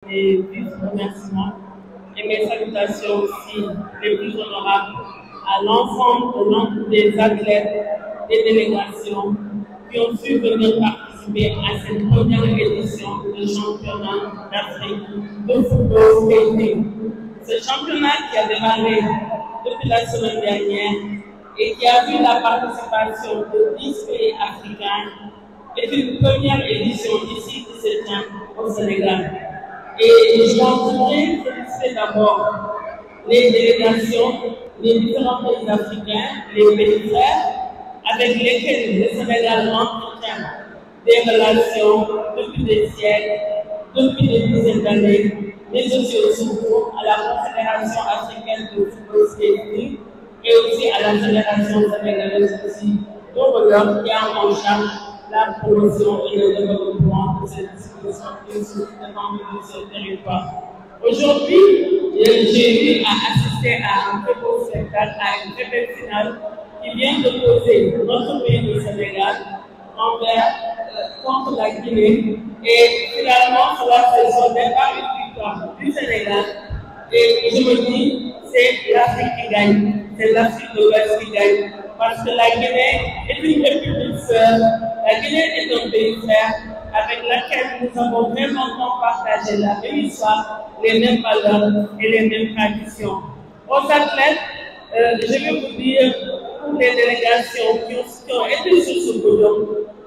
Mes vifs remerciements et mes salutations aussi les plus honorables à l'ensemble des athlètes des délégations qui ont su venir participer à cette première édition du championnat d'Afrique de football féminin. Ce championnat qui a démarré depuis la semaine dernière et qui a vu la participation de 10 pays africains est une première édition ici qui se tient au Sénégal. Et je voudrais féliciter d'abord les délégations, les différents pays africains, les pays frères, avec lesquels le Sénégal entretient des relations depuis des siècles, depuis des dizaines d'années, mais aussi surtout à la Confédération africaine de football féminin et aussi à la Fédération sénégalaise aussi, dont qui a en charge la promotion et le développement de cette discussion sur le territoire. Aujourd'hui, j'ai eu à assister à un très beau spectacle, à une très belle finale qui vient de poser notre pays du Sénégal contre la Guinée. Et finalement, cela se soldait par une victoire du Sénégal. Et je me dis, c'est l'Afrique qui gagne, c'est l'Afrique de l'Ouest qui gagne. Parce que la Guinée est une république sœur, la Guinée est un pays frère avec lequel nous avons vraiment partagé la même histoire, les mêmes valeurs et les mêmes traditions. Aux athlètes, je vais vous dire, pour les délégations qui ont été sur ce podium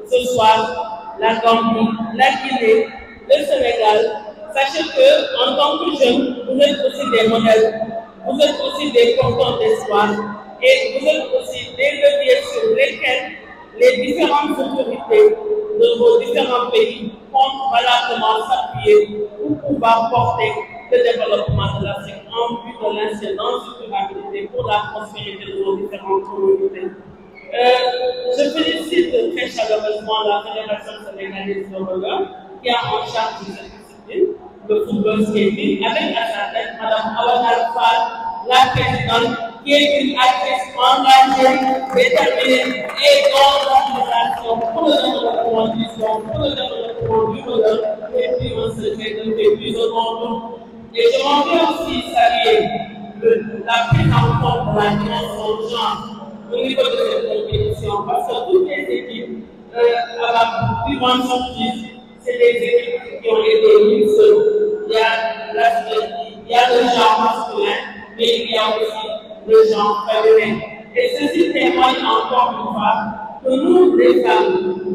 ce soir, la Gambie, la Guinée, le Sénégal, sachez qu'en tant que jeunes, vous êtes aussi des modèles, vous êtes aussi des porteurs d'espoir et vous êtes aussi des leviers sur lesquels les différentes autorités de vos différents pays comptent valablement s'appuyer pour pouvoir porter le développement de l'Afrique en vue de l'incidence de durabilité pour la prospérité de nos différentes communautés. Je félicite très chaleureusement la Fédération sénégalaise de roller qui a en charge de cette discipline, le football skating, avec à sa tête Mme Awa Alpha, la présidente, qui est une actrice engagée, déterminée et dans l'organisation pour le développement du sport, pour le développement du bonheur et puis on se fait de plus au monde. Et je m'en vais aussi saluer la prise en compte de la dimension genre au niveau de cette compétition, parce que toutes les équipes à la plus grande surprise, c'est les équipes qui ont été mixtes. Il y a le genre masculin, mais il y a aussi le genre féminin. Et ceci témoigne encore une fois que nous, les femmes,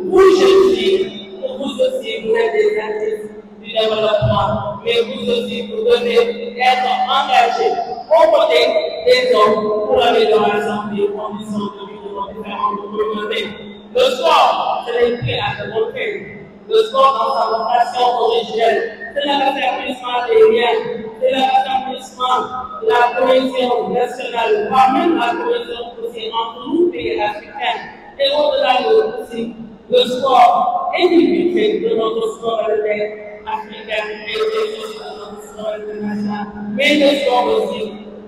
vous jeunes filles, que vous aussi, vous êtes des artistes du développement, mais vous aussi, vous devez être engagés aux côtés des hommes pour l'amélioration des conditions de vie de nos différentes communautés. Le sport, c'est l'écrit à démontrer. Le sport dans sa vocation originelle, c'est le rétablissement des liens, c'est le rétablissement de la cohésion nationale, voire même la cohésion aussi entre nous, pays africains, et au-delà de aussi, le sport est une de notre sport africain et aussi de notre sport international. Mais le sport aussi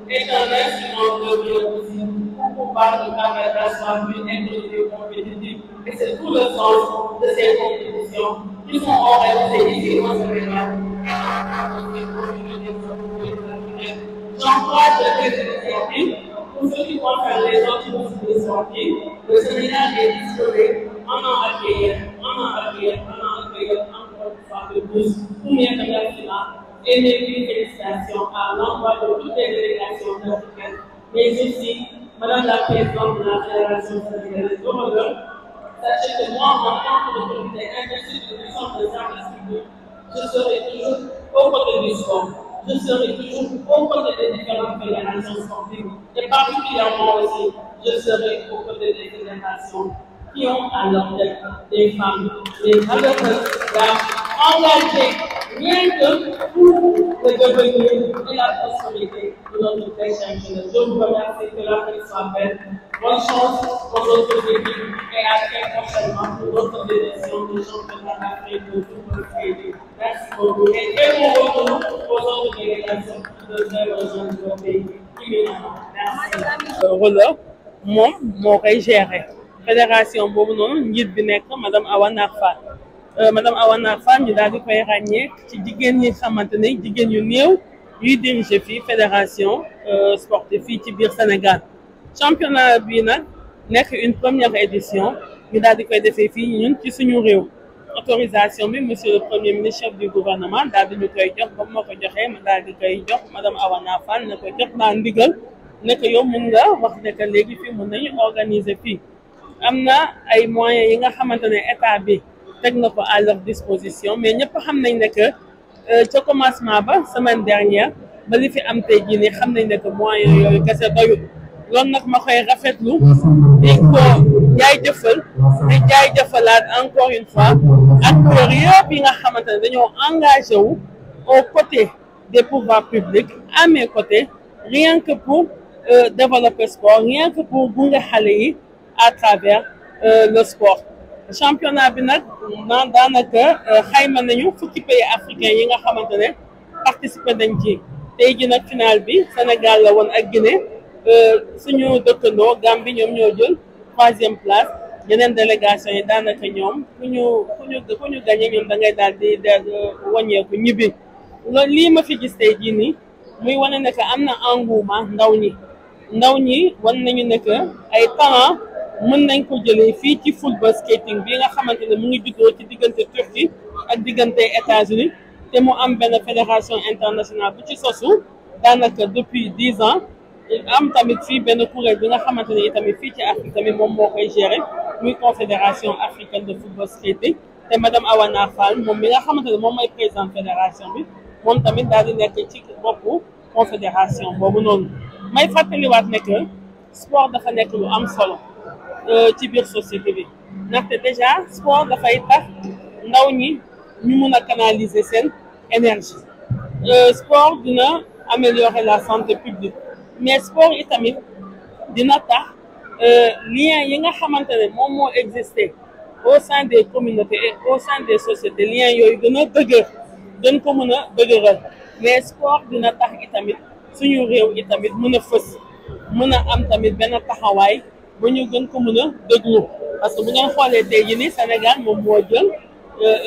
est un instrument de vie aussi pour pouvoir nous permettre d'asseoir une industrie compétitive. Et c'est tout le sens de ces compétitions qui sont organisées ici au Sénégal. J'encourage les initiatives pour ceux qui concernent les autres sportifs. Le Sénégal est disposé en accueillir encore une fois de plus pour bien remerciements et mes félicitations à l'endroit de toutes les délégations africaines, mais aussi Madame la Présidente de la Fédération sénégalaise de roller. Sachez que moi, en tant qu'autorité investie de puissance de service public, je serai toujours aux côtés du sport. Je serai toujours aux côtés des différentes fédérations sportives. Et particulièrement aussi, je serai aux côtés des fédérations qui ont à leur tête des femmes, des valeureuses dames engagées, rien que pour le devenir et la prospérité de notre très cher jeunesse. Je vous remercie, que la fête soit belle. Bonne chance aux autres équipes et à très prochainement pour d'autres éditions du championnat d'Afrique de football féminin. Merci beaucoup. Et très bon retour aux autres délégations qui devraient rejoindre le pays immédiatement. Merci. Roller, moom moo koy gérer. Fédération boobu noonu njiit bi nekk madame Awa Narfa madame Awana Fall ñu daal di koy ràññee ci jigéen ñi xamante ne jigéen yu néew yuy diriger fii fédération sportive fii ci biir Sénégal championnat bi nag nekk une première édition ñu daal di koy defee fii ñun ci suñu réew autorisation bi monsieur le premier ministre chef du gouvernement daal di ñu koy jox ba moo ko joxee ma daal di koy jox madame Awana Fall ne ko jox naa ndigal ne ko yow mun nga wax ne que léegi fii mun nañu organiser fii am na ay moyens yi nga xamante ne état bi teg na ko à leur disposition mais ñëpp xam nañ ne que ca commencement ba semaine dernière ba li fi am tey jii nii xam nañ ne que moyens yooyu kese doyul loolu nag ma koy rafetlu di ko jaajëfal di jaajëfalaat encore une fois acteurs yëpp yi nga xamante ne dañoo engagé wu aux côtés des pouvoirs publics à mes côtés rien que pour développer sport rien que pour gunge xale yi à travers le sport championnat bi nag daanaka xayma nañu fukki pays africains yi nga xamante ne participer nañ ci tey ji nag final bi Sénégal la woon ak Guinée suñu dëkkandoo Gambie ñoom ñoo jël 3e place yeneen délégation yi daanaka ñoom ku ñu gagné ñoom da ngay daal di wàññeeku ñibbi loolu lii ma fi gis tey jii nii muy wane ne que am na engouement ndaw ñi wan nañu ne que ay talent mën nañ ko jëlee fii ci football skating bi nga xamante ne mu ngi juddoo ci diggante Turquie ak diggante États-Unis te mu am benn fédération internationale bu ci sosu daanaka depuis 10 ans am tamit fii benn kuréel bi nga xamante ne itamit fii ci Afrique tamit moom moo koy gérer muy confédération africaine de football skating te madame Awana Fall moom mi nga xamante ne moom mooy présidente fédération bi moom tamit daal di nekk ci boppu confédération boobu noonu may fàttaliwaat ne que sport dafa nekk lu am solo ci biir société bi ndaxte déjà sport dafay tax ndaw ñi ñu mun a canaliser seen énergie sport dina améliorer la santé publique mais sport itamit dina tax lien yi nga xamante ne moom moo exister au sein des communautés et au sein des sociétés liens yooyu gën a dëgër gën ko mën a dëgëral mais sport dina tax itamit suñu réew itamit mën a fës mën a am tamit benn taxawaay ba ñu gën ko mën a déglu parce que bu ngeen xoolee tey jii ni Sénégal moom moo jël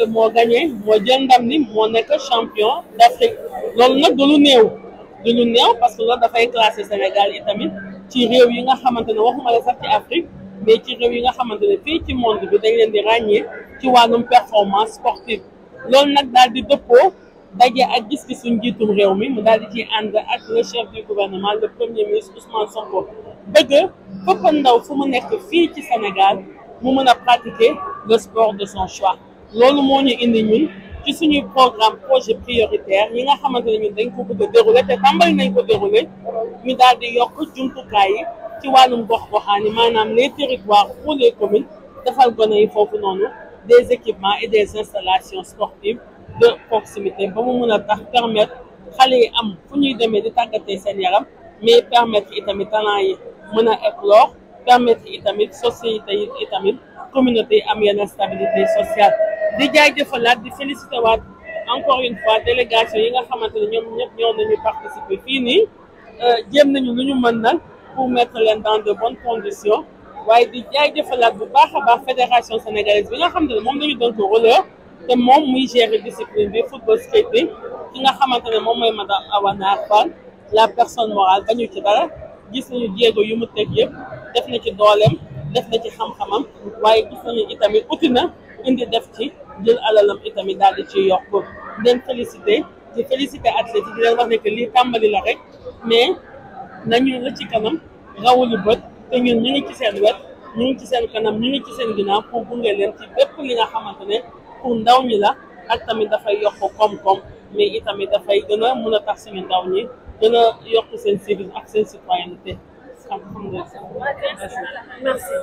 moo gagné moo jël ndam ni moo nekk champion d'Afrique loolu nag du lu néew parce que loolu dafay classé Sénégal itamit ci réew yi nga xamante ne waxuma la sax ci Afrique mais ci réew yi nga xamante ne fii ci monde bi dañ leen di ràññee ci wàllum performance sportive loolu nag daal di dëppoo daje ak gis-gisu njiitum réew mi mu daal di ciy ànd ak le chef du gouvernement le premier ministre Ousmane Sonko bëgg fépp ndaw fu mu nekk fii ci Sénégal mu mën a pratiquer le sport de son choix loolu moo ñu indi ñun ci suñuy programme projet prioritaire yi nga xamante ne ñun dañ ko bëgg a dérouler te tàmbali nañ ko dérouler ñu daal di yokk jumtukaay yi ci wàllum gox-goxaan yi maanaam les territoires ou les communes defal gone yi foofu noonu des équipements et des installations sportives de proximité ba mu mën a tax permettre xale yi am fu ñuy demee di tàggatee seen yaram mais permettre itamit talent yi mën a éclore permettre itamit société yi itamit communauté yi am yenn stabilité sociale di jaajëfalaat di félicité waat encore une fois délégation yi nga xamante ne ñoom ñëpp ñoo nañu participer fii nii jéem nañu lu ñu mën nag pour mettre leen dans de bonnes conditions waaye di jaajëfalaat bu baax a baax fédération sénégalaise bi nga xamante ne moom lañu doon ko relais te moom muy gérer discipline bi football skating ki nga xamante ne moom mooy madame Awana Fall la personne morale bañu ci dara gis nañu jéego yu mu teg yëpp def na ci dooleem def na ci xam-xamam waaye gis nañu itamit uti na indi def ci jël alalam itamit daal di ciy yokk di leen félicité di félicité athlètes yi di leen wax ne que lii tàmbali la rek mais nañu la ci kanam rawulu bët te ñun ñu ngi ci seen wet ñu ngi ci seen kanam ñu ngi ci seen ginnaaw pour gunge leen ci bépp li nga xamante ne pour ndaw ñi la ak tamit dafay yokk koom-koom mais itamit dafay gën a mën a tax suñu ndaw ñi gën a yokk seen civisme ak seen citoyenneté. Merci.